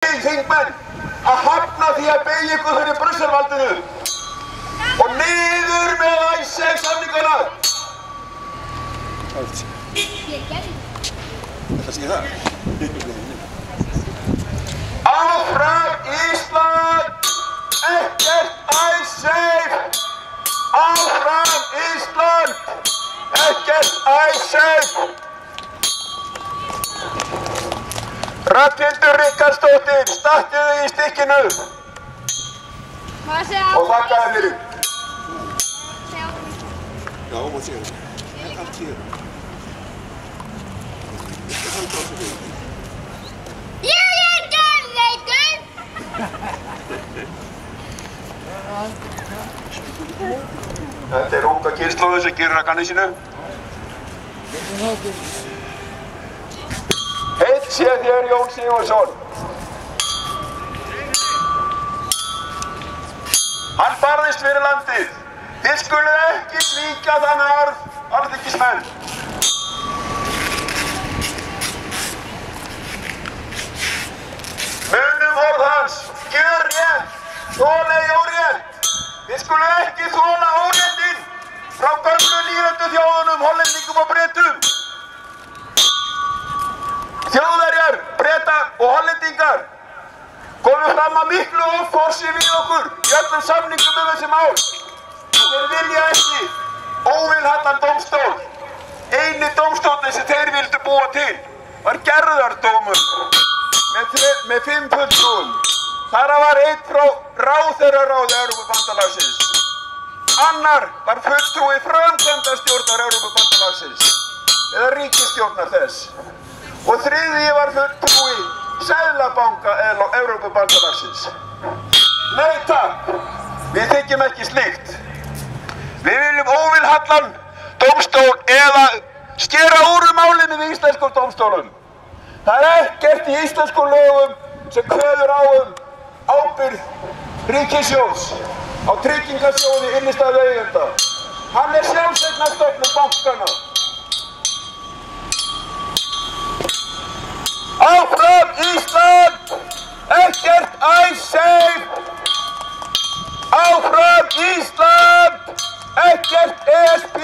þingmenn að hafna því að beygja ykkur fyrir Brusselvaldinu og niður með Icesave samningana. Það sé það. Áfram Ísland, ekkert Icesave. Áfram Ísland, ekkert Icesave. Ragnhildur Ríkharðsdóttir, stattu þig í stykkinu og þakkaði fyrir. Já, maður sé það. Það allt síðan. Ég er geðveikur! Þetta er unga kynslóðin sem gerir að ganni sínu. Heill sé þér Jón Sigurðsson. Hann barðist fyrir landið. Þið skuluð ekki svíkja þannig orð, alþingismenn. Munum orð hans, gjör rétt, þola í órétt. Þið skuluð ekki þola óréttinn frá gömlu lýðrændu þjóðunum, Hollendingum og Bretum. Þjóðverjar, Bretar og Hollendingar komu fram að miklu offorsi við okkur í öllum samningum þessi mál. Þeir vilja ekki óvilhallan dómstól. Eini dómstólinn sem þeir vildu búa til var gerðardómur með 5 fulltrúum. Þar var einn frá ráðherraráði Evrópubandalagsins. Annar var fulltrúi framkvæmdastjórnar Evrópubandalagsins eða ríkisstjórnar þess. Og þriðji var fulltrúi Seðlabanka Evrópubandalagsins. Nei takk, við þykjum ekki slíkt. Við viljum óvilhallan dómstól eða skera úr málinu við íslenskum dómstólum. Það er ekkert í íslenskum lögum sem kveður á ábyrgð ríkissjóðs á tryggingasjóði innistæðueigenda. Hann er sjálfseignarstofnun bankanna. Áfram Ísland, ekkert Icesave. Áfram Ísland, ekkert ESB.